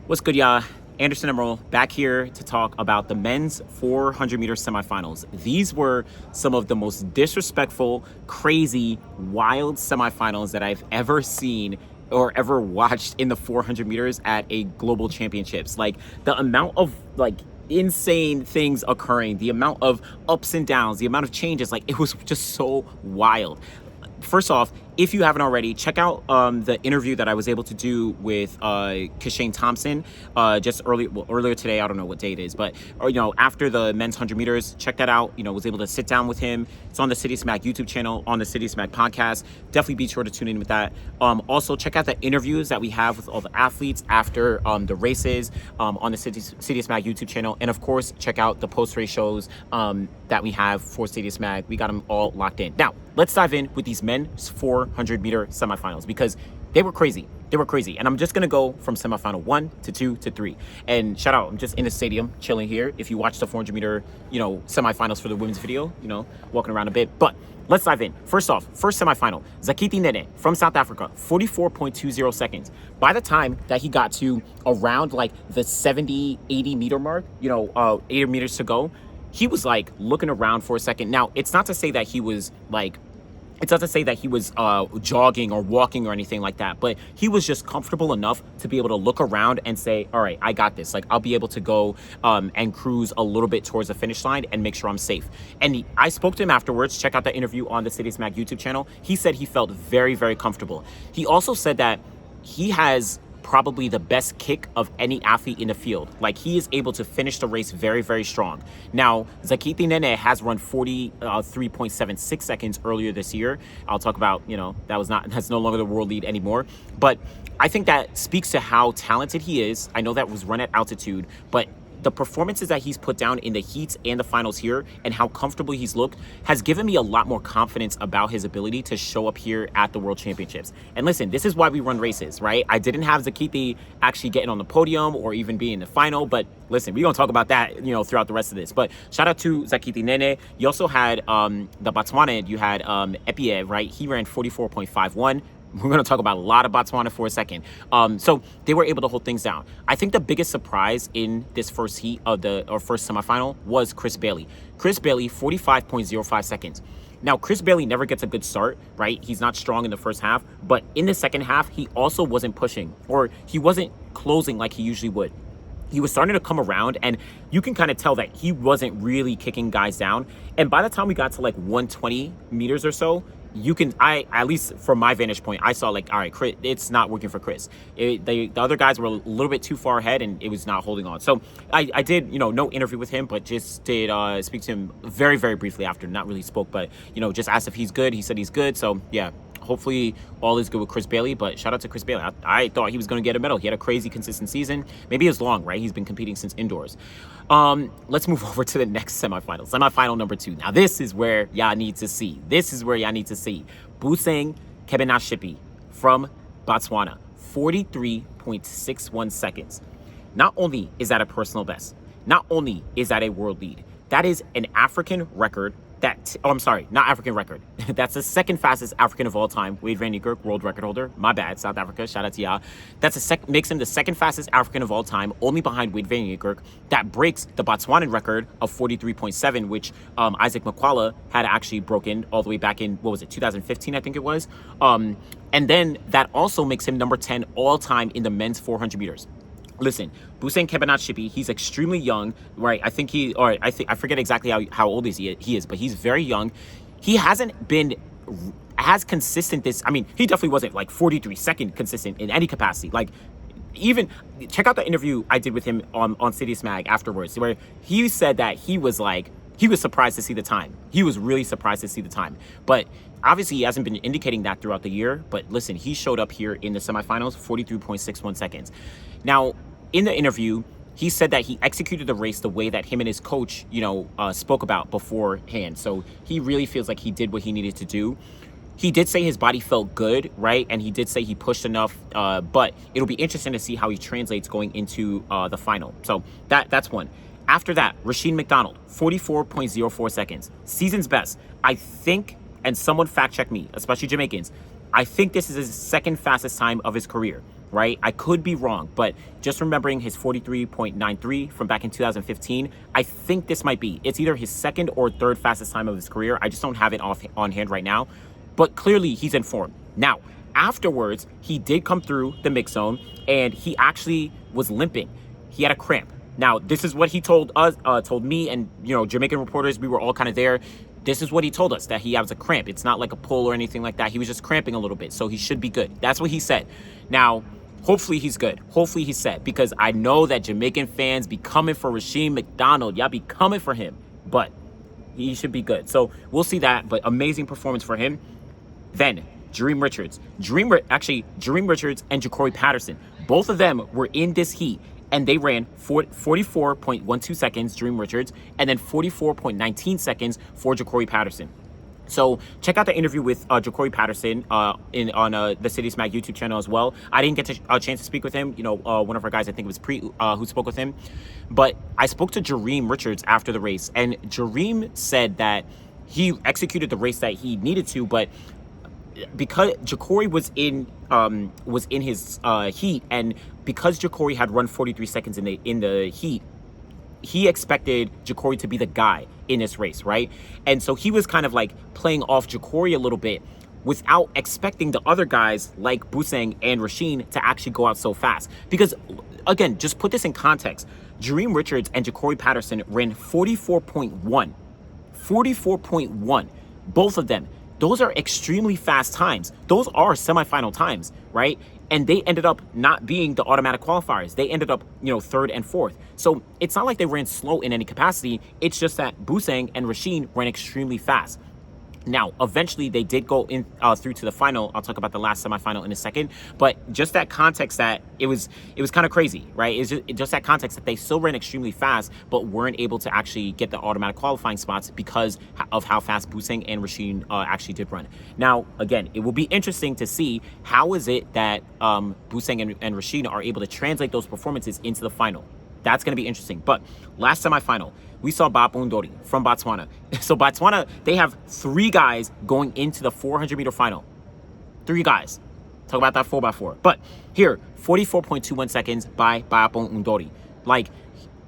What's good, y'all? Anderson Emerald back here to talk about the men's 400-meter semifinals. These were some of the most disrespectful, crazy, wild semifinals that I've ever seen or ever watched in the 400 meters at a global championships. Like, the amount of, insane things occurring, the amount of ups and downs, the amount of changes, it was just so wild. First off, if you haven't already, check out the interview that I was able to do with Kishane Thompson just earlier today. I don't know what day it is, but after the men's 100 meters, check that out. Was able to sit down with him. It's on the Citius Mag YouTube channel, on the Citius Mag podcast. Definitely be sure to tune in with that. Also, check out the interviews that we have with all the athletes after the races on the Citius Mag YouTube channel, and of course, check out the post-race shows that we have for Citius Mag. We got them all locked in. Now, let's dive in with these men's 400-meter semifinals because they were crazy. They were crazy. And I'm just going to go from semifinal 1 to 2 to 3. And shout out, I'm just in the stadium chilling here. If you watch the 400-meter, semifinals for the women's video, walking around a bit. But let's dive in. First off, first semifinal, Zakiti Nene from South Africa, 44.20 seconds. By the time that he got to around the 70, 80 meter mark, 80 meters to go, he was looking around for a second. Now, it's not to say that he was jogging or walking or anything like that, but he was just comfortable enough to be able to look around and say, all right, I got this. I'll be able to go and cruise a little bit towards the finish line and make sure I'm safe. And I spoke to him afterwards. Check out the interview on the Citius Mag YouTube channel. He said he felt very, very comfortable. He also said that he has probably the best kick of any athlete in the field. He is able to finish the race very, very strong. Now, Zakiti Nene has run 43.76 seconds earlier this year. I'll talk about, that's no longer the world lead anymore. But I think that speaks to how talented he is. I know that was run at altitude, but the performances that he's put down in the heats and the finals here and how comfortable he's looked has given me a lot more confidence about his ability to show up here at the World Championships. And listen, this is why we run races, right? I didn't have Zakiti actually getting on the podium or even being in the final, but listen, we're going to talk about that, throughout the rest of this. But shout out to Zakiti Nene. You also had the Botswana, you had Epie, right? He ran 44.51. We're going to talk about a lot of Botswana for a second. So they were able to hold things down. I think the biggest surprise in this first heat of first semifinal was Chris Bailey. Chris Bailey, 45.05 seconds. Now, Chris Bailey never gets a good start, right? He's not strong in the first half, but in the second half, he also wasn't pushing, or he wasn't closing like he usually would. He was starting to come around, and you can kind of tell that he wasn't really kicking guys down. And by the time we got to 120 meters or so, at least from my vantage point, I saw all right, Chris, it's not working for Chris. The other guys were a little bit too far ahead, and it was not holding on. So I did, no interview with him, but just did speak to him very, very briefly after. Not really spoke, but, just asked if he's good. He said he's good. So, yeah. Hopefully all is good with Chris Bailey, but shout out to Chris Bailey. I thought he was going to get a medal. He had a crazy consistent season. Maybe it's long, right? He's been competing since indoors. Let's move over to the next semifinal. Semifinal number 2. Now, this is where y'all need to see. Busang Kebinatshipi from Botswana, 43.61 seconds. Not only is that a personal best, not only is that a world lead, that is an African record. Not African record. That's the second fastest African of all time. Wade Van Niekerk, world record holder. My bad, South Africa. Shout out to y'all. Makes him the second fastest African of all time, only behind Wade Van Niekerk. That breaks the Botswanan record of 43.7, which Isaac Makwala had actually broken all the way back in, 2015, I think it was. And then that also makes him number 10 all time in the men's 400 meters. Listen, Busang Kebinatshipi, he's extremely young, right? I forget exactly how old he is, but he's very young. He hasn't been as consistent he definitely wasn't 43-second consistent in any capacity. Even check out the interview I did with him on Citius Mag afterwards, where he said that he was surprised to see the time. He was really surprised to see the time. But obviously, he hasn't been indicating that throughout the year. But listen, he showed up here in the semifinals, 43.61 seconds. Now, in the interview, he said that he executed the race the way that him and his coach, spoke about beforehand. So he really feels like he did what he needed to do. He did say his body felt good, right? And he did say he pushed enough, but it'll be interesting to see how he translates going into the final. So that's one. After that, Rasheen McDonald, 44.04 seconds. Season's best. I think, and someone fact check me, especially Jamaicans, I think this is his second fastest time of his career. right? I could be wrong, but just remembering his 43.93 from back in 2015, I think this might be. It's either his second or third fastest time of his career. I just don't have it on hand right now, but clearly he's in form. Now, afterwards, he did come through the mix zone, and he actually was limping. He had a cramp. Now, this is what he told us, told me, and Jamaican reporters. We were all kind of there. This is what he told us, that he has a cramp. It's not like a pull or anything like that. He was just cramping a little bit, so he should be good. That's what he said. Now, hopefully he's good. Hopefully he's set, because I know that Jamaican fans be coming for Rasheem McDonald. Y'all be coming for him, but he should be good. So we'll see that, but amazing performance for him. Then Dream Richards. Dream Richards and Ja'Cory Patterson. Both of them were in this heat, and they ran 44.12 seconds, Dream Richards, and then 44.19 seconds for Ja'Cory Patterson. So check out the interview with Ja'Cory Patterson on the Citius Mag YouTube channel as well. I didn't get a chance to speak with him. One of our guys, I think it was Pre, who spoke with him. But I spoke to Jareem Richards after the race, and Jareem said that he executed the race that he needed to, but because Ja'Cory was in his heat, and because Ja'Cory had run 43 seconds in the heat, he expected Ja'Cory to be the guy in this race, right? And so he was kind of like playing off Ja'Cory a little bit without expecting the other guys like Busang and Rasheem to actually go out so fast. Because, again, just put this in context. Jareem Richards and Ja'Cory Patterson ran 44.1. 44.1. Both of them. Those are extremely fast times. Those are semifinal times, right? And they ended up not being the automatic qualifiers. They ended up, third and fourth. So it's not like they ran slow in any capacity. It's just that Busang and Rasheem ran extremely fast. Now, eventually, they did go in through to the final. I'll talk about the last semifinal in a second. But just that context that it was kind of crazy, right? It's just that context that they still ran extremely fast, but weren't able to actually get the automatic qualifying spots because of how fast Busang and Rasheem actually did run. Now, again, it will be interesting to see how is it that Busang and Rasheem are able to translate those performances into the final. That's going to be interesting. But last semifinal, we saw Bob Undori from Botswana. So Botswana, they have 3 guys going into the 400-meter final. 3 guys. Talk about that 4x4. But here, 44.21 seconds by Bob Undori. Like,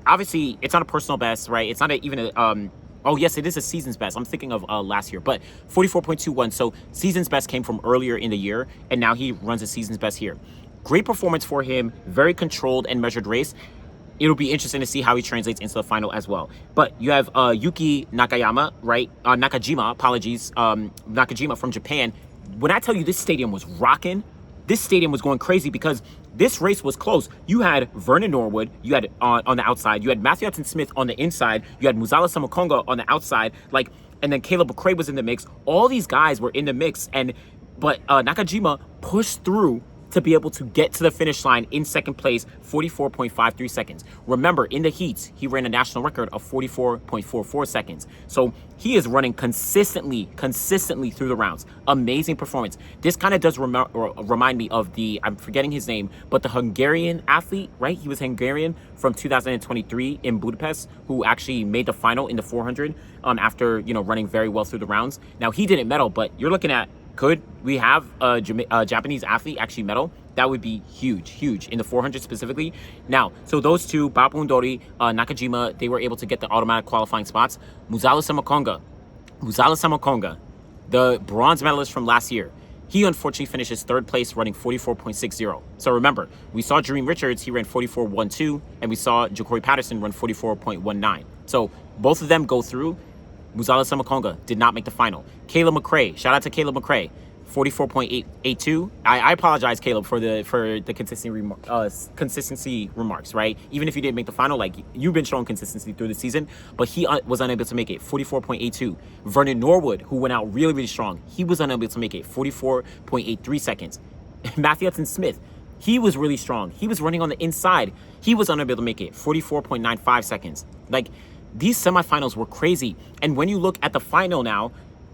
obviously, it's not a personal best, right? It's not even a... oh, yes, it is a season's best. I'm thinking of last year. But 44.21. So season's best came from earlier in the year, and now he runs a season's best here. Great performance for him. Very controlled and measured race. It'll be interesting to see how he translates into the final as well. But you have Yuki Nakayama, right? Nakajima, apologies. Nakajima from Japan. When I tell you this stadium was rocking, this stadium was going crazy because this race was close. You had Vernon Norwood, you had on the outside, you had Matthew Hudson-Smith on the inside, you had Muzala Samakonga on the outside, and then Caleb McRae was in the mix. All these guys were in the mix, but Nakajima pushed through to be able to get to the finish line in second place, 44.53 seconds. Remember, in the heats, he ran a national record of 44.44 seconds. So he is running consistently through the rounds. Amazing performance. This kind of does remind me of I'm forgetting his name, but the Hungarian athlete, right? He was Hungarian from 2023 in Budapest, who actually made the final in the 400 after, running very well through the rounds. Now, he didn't medal, but you're looking at, could we have a Japanese athlete actually medal? That would be huge in the 400 specifically. Now, so those two, Bob Undori, Nakajima, they were able to get the automatic qualifying spots. Muzala Samakonga, the bronze medalist from last year, he unfortunately finishes third place running 44.60. So remember, we saw Jareem Richards, he ran 44.12, and we saw Ja'Cory Patterson run 44.19. So both of them go through. Muzala Samakonga did not make the final. Caleb McRae, shout out to Caleb McRae, 44.82. I apologize, Caleb, for the consistency remarks, right? Even if you didn't make the final, you've been showing consistency through the season, but he was unable to make it, 44.82. Vernon Norwood, who went out really strong, he was unable to make it, 44.83 seconds. Matthew Hudson-Smith, he was really strong. He was running on the inside. He was unable to make it, 44.95 seconds. These semifinals were crazy. And when you look at the final now,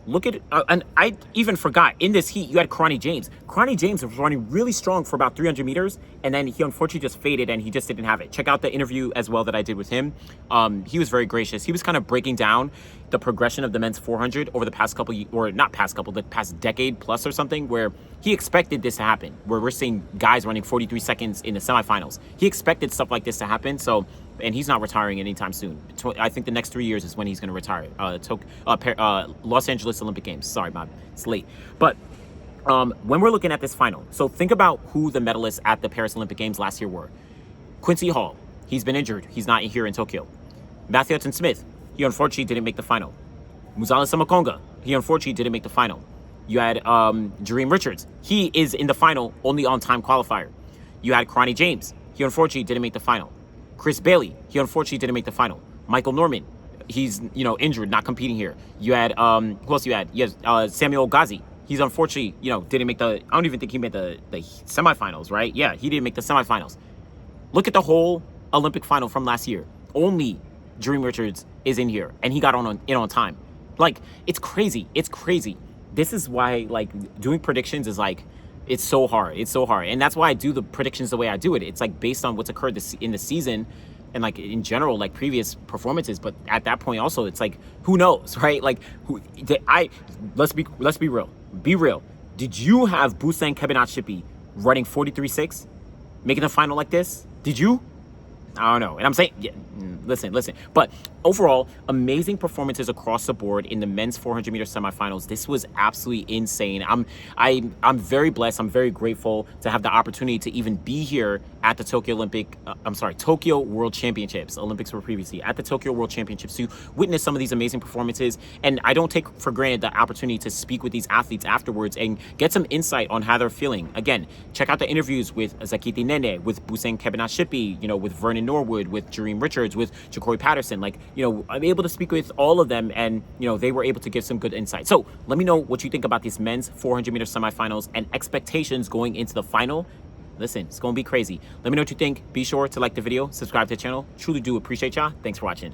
Look at, and I even forgot, in this heat, you had Karani James. Karani James was running really strong for about 300 meters, and then he unfortunately just faded, and he just didn't have it. Check out the interview as well that I did with him. He was very gracious. He was kind of breaking down the progression of the men's 400 over the past couple, or not past couple, the past decade plus or something, where he expected this to happen, where we're seeing guys running 43 seconds in the semifinals. He expected stuff like this to happen, so, and he's not retiring anytime soon. I think the next 3 years is when he's going to retire. Los Angeles Olympic Games. Sorry, Bob, it's late. But when we're looking at this final, so think about who the medalists at the Paris Olympic Games last year were. Quincy Hall, he's been injured. He's not here in Tokyo. Matthew Hudson Smith, he unfortunately didn't make the final. Muzala Samakonga, he unfortunately didn't make the final. You had Jareem Richards. He is in the final, only on-time qualifier. You had Karani James. He unfortunately didn't make the final. Chris Bailey, he unfortunately didn't make the final. Michael Norman, he's, injured, not competing here. You had, who else you had? You had Samuel Ghazi. He's unfortunately, didn't make the, I don't even think he made the semifinals, right? Yeah, he didn't make the semifinals. Look at the whole Olympic final from last year. Only Jareem Richards is in here, and he got in on time. Like, it's crazy. It's crazy. This is why, like, doing predictions is like, it's so hard. It's so hard. And that's why I do the predictions the way I do it. It's like based on what's occurred in the season and like in general, like previous performances. But at that point also, it's like, who knows, right? Like, let's be real. Be real. Did you have Busang Kebinatshipi running 43.6, making the final like this? Did you? I don't know. And I'm saying, yeah, listen. But overall, amazing performances across the board in the men's 400 meter semifinals. This was absolutely insane. I'm very blessed. I'm very grateful to have the opportunity to even be here at the Tokyo World Championships. Olympics were previously at the Tokyo World Championships to witness some of these amazing performances. And I don't take for granted the opportunity to speak with these athletes afterwards and get some insight on how they're feeling. Again, check out the interviews with Zakiti Nene, with Busang Kebinatshipi, with Vernon Norwood, with Jareem Richards, with Ja'Cory Patterson. Like, I'm able to speak with all of them, and they were able to give some good insight. So let me know what you think about these men's 400 meter semifinals and expectations going into the final. Listen, it's gonna be crazy. Let me know what you think. Be sure to like the video, subscribe to the channel. Truly do appreciate y'all. Thanks for watching.